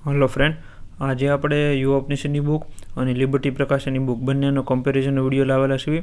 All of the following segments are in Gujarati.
हेलो फ्रेंड, आज આપણે યુ ઓપનિશનની બુક અને લિબર્ટી પ્રકાશનની બુક બંનેનો કમ્પેરિઝનનો વિડીયો લાવેલા છે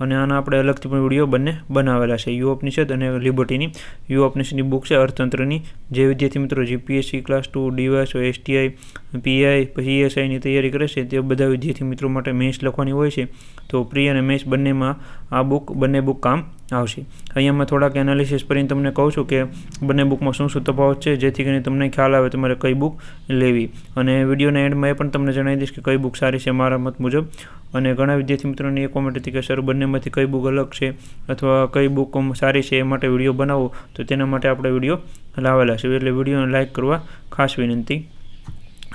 અને આના આપણે અલગથી પણ વિડીયો બંને બનાવેલા છે. યુ ઓપનિશદ અને લિબર્ટીની યુ ઓપનિશનની બુક છે અર્થતંત્રની. જે વિદ્યાર્થી મિત્રો જીપીએસસી ક્લાસ 2 ડીવાયસ એસટીઆઈ પીઆઈ પછી ઈએસઆઈની તૈયારી કરે છે તે બધા વિદ્યાર્થી મિત્રો માટે મેથ્સ લખવાની હોય છે તો પ્રી અને મેથ્સ બંનેમાં આ બંને બુક કામ આવશે. અહીંયા મેં થોડાક એનાલિસિસ કરીને તમને કહું છું કે બંને બુકમાં શું શું તફાવત છે, જેથી કરીને તમને ખ્યાલ આવે તમારે કઈ બુક લેવી. અને વિડીયોના એન્ડમાં એ પણ તમને જણાવી દઈશ કે કઈ બુક સારી છે મારા મત મુજબ. અને ઘણા વિદ્યાર્થી મિત્રોની એ કોમેન્ટ હતી કે સર બંનેમાંથી કઈ બુક અલગ છે અથવા કઈ બુક સારી છે એ માટે વિડીયો બનાવો, તો તેના માટે આપણે વિડીયો લાવેલા છે. એટલે વિડીયોને લાઇક કરવા ખાસ વિનંતી.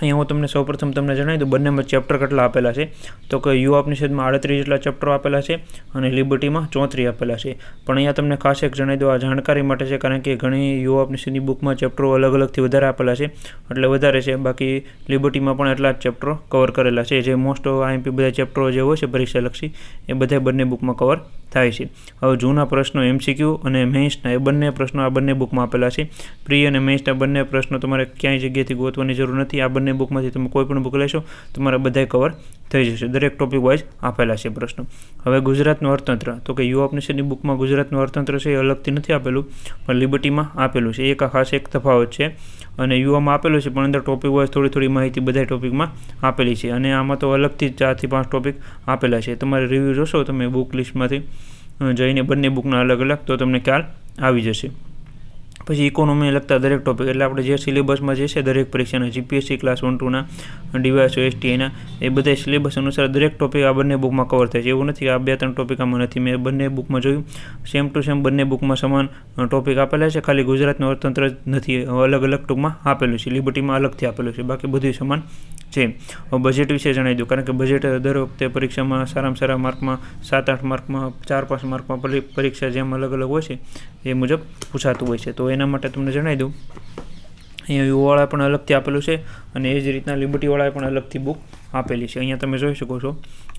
અહીંયા હું તમને સૌપ્રથમ તમને જણાવી દઉં બંનેમાં ચેપ્ટર કેટલા આપેલા છે. તો કે યુ ઓપનિશદમાં 38 જેટલા ચેપ્ટરો આપેલા છે અને લિબર્ટીમાં 34 આપેલા છે. પણ અહીંયા તમને ખાસ એક જણાવી દઉં, આ જાણકારી માટે છે, કારણ કે ઘણી યુ ઓપનિશદની બુકમાં ચેપ્ટરો અલગ અલગથી વધારે આપેલા છે એટલે વધારે છે. બાકી લિબર્ટીમાં પણ એટલા જ ચેપ્ટરો કવર કરેલા છે. જે મોસ્ટ ઓફ આઈએમપી બધા ચેપ્ટરો જે હોય છે પરીક્ષાલક્ષી એ બધા બંને બુકમાં કવર થાય છે. હવે જૂના પ્રશ્નો એમસીક્યુ અને મેઇન્સના એ બંને પ્રશ્નો આ બંને બુકમાં આપેલા છે. પ્રી અને મેઇન્સના બંને પ્રશ્નો તમારે ક્યાંય જગ્યાએથી ગોતવાની જરૂર નથી. આ બંને બુકમાંથી તમે કોઈ પણ બુક લેશો તમારા બધાય કવર થઈ જશે. દરેક ટોપિક વાઇઝ આપેલા છે પ્રશ્નો. હવે ગુજરાતનું અર્થતંત્ર, તો કે યુ ઓપનિશદની બુકમાં ગુજરાતનું અર્થતંત્ર છે એ અલગથી નથી આપેલું પણ લિબર્ટીમાં આપેલું છે. એક ખાસ એક તફાવત છે. અને યુવામાં આપેલું છે પણ અંદર ટોપિક વાઇઝ થોડી માહિતી બધા ટોપિકમાં આપેલી છે. અને આમાં તો અલગથી 4 થી 5 ટોપિક આપેલા છે. તમારે રિવ્યૂ જોશો તમે બુક લિસ્ટમાંથી જઈને બંને બુકના અલગ અલગ, તો તમને ખ્યાલ આવી જશે. પછી ઇકોનોમીને લગતા દરેક ટોપિક, એટલે આપણે જે સિલેબસમાં જે છે દરેક પરીક્ષાના જીપીએસસી ક્લાસ 1 2ના ડીવાયસ એસટીઆઈના એ બધા સિલેબસ અનુસાર દરેક ટોપિક આ બંને બુકમાં કવર થાય છે. એવું નથી કે આ 2-3 ટોપિક આમાં નથી. મેં બંને બુકમાં જોયું, સેમ ટુ સેમ બંને બુકમાં સમાન ટોપિક આપેલા છે. ખાલી ગુજરાતનું અર્થતંત્ર જ નથી અલગ અલગ ટૂંકમાં આપેલું છે. લિબર્ટીમાં અલગથી આપેલું છે, બાકી બધું સમાન છે. બજેટ વિશે જણાવી દઉં, કારણ કે બજેટ દર વખતે પરીક્ષામાં સારામાં સારા માર્કમાં 7-8 માર્કમાં 4-5 માર્કમાં પરીક્ષા જેમ અલગ અલગ હોય છે એ મુજબ પૂછાતું હોય છે. તો એના માટે તમને જણાવી દઉં, અહીંયા યુવાળા પણ અલગથી આપેલું છે અને એ જ રીતના લિબર્ટીવાળાએ પણ અલગથી બુક આપેલી છે. અહીંયા તમે જોઈ શકો છો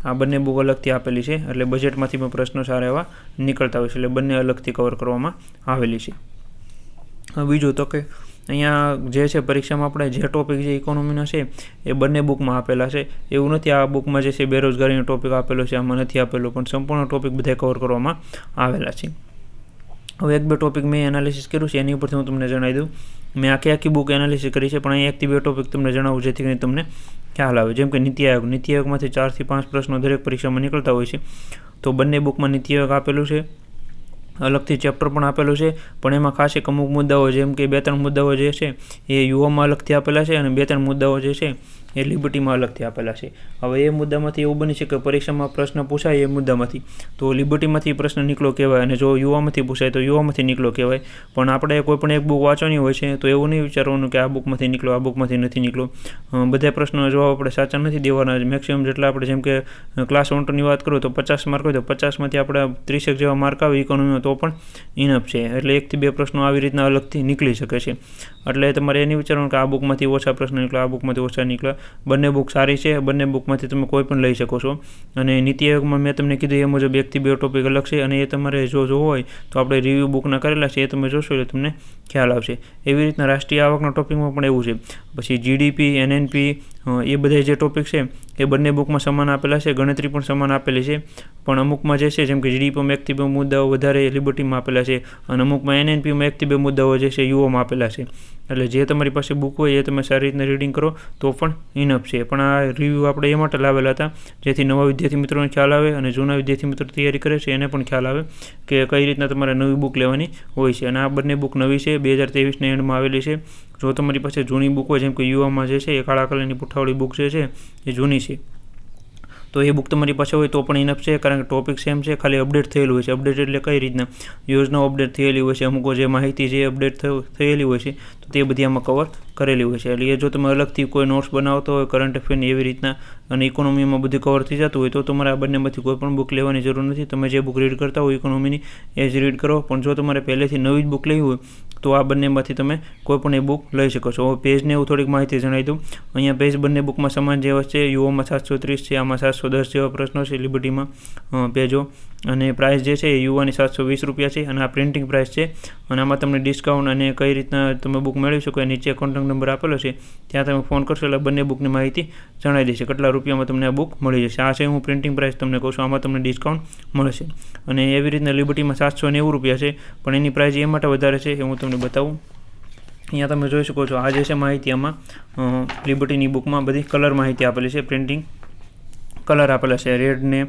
આ બંને બુક અલગથી આપેલી છે. એટલે બજેટમાંથી પણ પ્રશ્નો સારા એવા નીકળતા હોય છે. એટલે બંને અલગથી કવર કરવામાં આવેલી છે. બીજું તો કે અહીંયા જે છે પરીક્ષામાં આપણે જે ટોપિક જે ઇકોનોમીના છે એ બંને બુકમાં આપેલા છે. એવું નથી આ બુકમાં જે છે બેરોજગારીનો ટોપિક આપેલો છે, આમાં નથી આપેલો, પણ સંપૂર્ણ ટોપિક બધા કવર કરવામાં આવેલા છે. હવે 1-2 ટોપિક મેં એનાલિસિસ કર્યું છે, એની ઉપરથી હું તમને જણાવી દઉં. મેં આખી બુક એનાલિસિસ કરી છે પણ અહીંયા 1 થી 2 ટોપિક તમને જણાવું જેથી કરીને તમને ખ્યાલ આવે. જેમ કે નીતિ આયોગમાંથી 4 થી 5 પ્રશ્નો દરેક પરીક્ષામાં નીકળતા હોય છે. તો બંને બુકમાં નીતિ આયોગ આપેલું છે, અલગથી ચેપ્ટર પણ આપેલું છે. પણ એમાં ખાસ એક અમુક મુદ્દાઓ, જેમ કે 2-3 મુદ્દાઓ જે છે એ યુવામાં અલગથી આપેલા છે અને 2-3 મુદ્દાઓ જે છે એ લિબર્ટીમાં અલગથી આપેલા છે. હવે એ મુદ્દામાંથી એવું બની છે કે પરીક્ષામાં પ્રશ્ન પૂછાય એ મુદ્દામાંથી તો લિબર્ટીમાંથી પ્રશ્ન નીકળો કહેવાય, અને જો યુવામાંથી પૂછાય તો યુવામાંથી નીકળો કહેવાય. પણ આપણે કોઈ પણ એક બુક વાંચવાની હોય છે તો એવું નહીં વિચારવાનું કે આ બુકમાંથી નીકળો, આ બુકમાંથી નથી નીકળો. બધા પ્રશ્નોના જવાબ આપણે સાચા નથી દેવાના. મેક્સિમમ જેટલા આપણે, જેમ કે ક્લાસ 1 2ની વાત કરું તો 50 માર્ક હોય તો 50માંથી આપણે 30 જેવા માર્ક આવે ઇકોનોમીમાં તો પણ ઇનફ છે. એટલે 1 થી 2 પ્રશ્નો આવી રીતના અલગથી નીકળી શકે છે. એટલે તમારે એ નહીં વિચારવાનું કે આ બુકમાંથી ઓછા પ્રશ્ન નીકળ્યા, આ બુકમાંથી ઓછા નીકળ્યા. બંને બુક સારી છે, બંને બુકમાંથી તમે કોઈ પણ લઈ શકો છો. અને નીતિ આયોગમાં મેં તમને કીધું એ મુજબ 1 થી 2 ટોપિક અલગ છે અને એ તમારે જો જોવો હોય તો આપણે રિવ્યૂ બુકના કરેલા છે, એ તમે જોશો એટલે તમને ખ્યાલ આવશે. એવી રીતના રાષ્ટ્રીય આવકના ટોપિકમાં પણ એવું છે. પછી જીડીપી, એનએનપી એ બધા જે ટોપિક છે એ બંને બુકમાં સમાન આપેલા છે. ગણતરી પણ સમાન આપેલી છે. પણ અમુકમાં જે છે, જેમ કે જીડીપીમાં 1 થી 2 મુદ્દાઓ વધારે લિબર્ટીમાં આપેલા છે અને અમુકમાં એનએનપીમાં 1 થી 2 મુદ્દાઓ જે છે યુઓમાં આપેલા છે. એટલે જે તમારી પાસે બુક હોય એ તમે સારી રીતના રીડિંગ કરો તો પણ ઇનફ છે. પણ આ રિવ્યૂ આપણે એ માટે લાવેલા હતા જેથી નવા વિદ્યાર્થી મિત્રોને ખ્યાલ આવે અને જૂના વિદ્યાર્થી મિત્રો તૈયારી કરે છે એને પણ ખ્યાલ આવે કે કઈ રીતના તમારે નવી બુક લેવાની હોય છે. અને આ બંને બુક નવી છે, 2023ના એન્ડમાં આવેલી છે. જો તમારી પાસે જૂની બુક હોય, જેમ કે યુવામાં જે છે એ કાળા કલરની પુઠ્ઠાવાળી બુક જે છે એ જૂની છે, તો એ બુક તમારી પાસે હોય તો પણ ઇનફ છે, કારણ કે ટોપિક સેમ છે, ખાલી અપડેટ થયેલું હોય છે. અપડેટ એટલે કઈ રીતના યોજનાઓ અપડેટ થયેલી હોય છે, અમુક જે માહિતી જે અપડેટ થયેલી હોય છે તો તે બધી આમાં કવર કરેલી હોય છે. એટલે એ જો તમે અલગથી કોઈ નોટ્સ બનાવતો હોય કરંટ અફેરની એવી રીતના અને ઇકોનોમીમાં બધું કવર થઈ જતું હોય તો તમારે આ બંનેમાંથી કોઈ પણ બુક લેવાની જરૂર નથી. તમે જે બુક રીડ કરતા હોય ઇકોનોમીની એ જ રીડ કરો. પણ જો તમારે પહેલેથી નવી જ બુક લેવી હોય તો આ બંનેમાંથી તમે કોઈ પણ એ બુક લઈ શકો છો. પેજને એવું થોડીક માહિતી જણાવી દઉં. અહીંયા પેજ બંને બુકમાં સમાન જેવા છે. યુઓમાં 730 છે, આમાં 710 જેવા પ્રશ્નો છે લિબર્ટીમાં પેજો. અને પ્રાઇસ જે છે એ યુવાની 720 રૂપિયા છે અને આ પ્રિન્ટિંગ પ્રાઇસ છે. અને આમાં તમને ડિસ્કાઉન્ટ અને કઈ રીતના તમે બુક મેળવી શકો એ નીચે કોન્ટેક્ટ નંબર આપેલો છે, ત્યાં તમે ફોન કરશો એટલે બંને બુકની માહિતી જણાવી દેશે કેટલા રૂપિયામાં તમને આ બુક મળી જશે. આ છે હું પ્રિન્ટિંગ પ્રાઇસ તમને કહું છું, આમાં તમને ડિસ્કાઉન્ટ મળશે. અને એવી રીતના લિબર્ટીમાં 790 રૂપિયા છે, પણ એની પ્રાઇસ એ માટે વધારે છે એ હું તમને બતાવું. અહીંયા તમે જોઈ શકો છો, આ જે છે માહિતી આમાં લિબર્ટીની બુકમાં બધી કલર માહિતી આપેલી છે, પ્રિન્ટિંગ કલર આપેલા છે, રેડ ને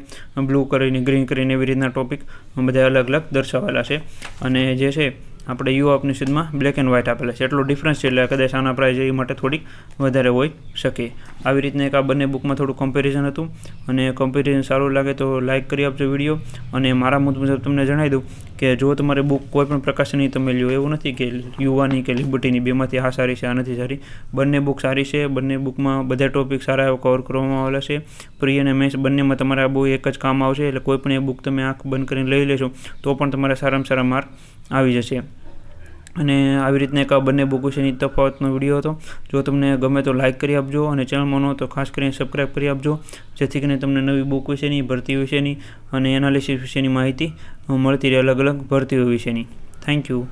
બ્લુ કરીને ગ્રીન કરીને એવી રીતના ટોપિક બધા અલગ અલગ દર્શાવેલા છે. અને જે છે આપણે યુવા ઉપનિષદમાં બ્લેક એન્ડ વ્હાઇટ આપેલા છે, એટલો ડિફરન્સ છે એટલે કદાચ આના પ્રાઇસ એ માટે થોડીક વધારે હોઈ શકે. આવી રીતના એક આ બંને બુકમાં થોડું કમ્પેરિઝન હતું, અને કમ્પેરિઝન સારું લાગે તો લાઇક કરી આપજો વિડીયો. અને મારા મુજબ તમને જણાવી દઉં કે જો તમારે બુક કોઈ પણ પ્રકાશનની તમે લ્યો, એવું નથી કે યુવાની કે લિબર્ટીની બેમાંથી આ સારી છે આ નથી સારી, બંને બુક સારી છે. બંને બુકમાં બધા ટોપિક સારા એવા કવર કરવામાં આવેલા છે. પ્રી અને મેથ્સ બંનેમાં તમારે આ બહુ એક જ કામ આવશે, એટલે કોઈ પણ એ બુક તમે આંખ બંધ કરીને લઈ લેશો તો પણ તમારે સારામાં સારા માર્ક આવી જશે. અને આવી રીતના એક બંને બુક વિશેની તફાવતનો વિડીયો હતો. જો તમને ગમે તો લાઇક કરી આપજો, અને ચેનલમાં ન તો ખાસ કરીને સબસ્ક્રાઈબ કરી આપજો, જેથી કરીને તમને નવી બુક વિશેની, ભરતી વિશેની અને એનાલિસિસ વિશેની માહિતી મળતી રહે, અલગ અલગ ભરતીઓ વિશેની. Thank you.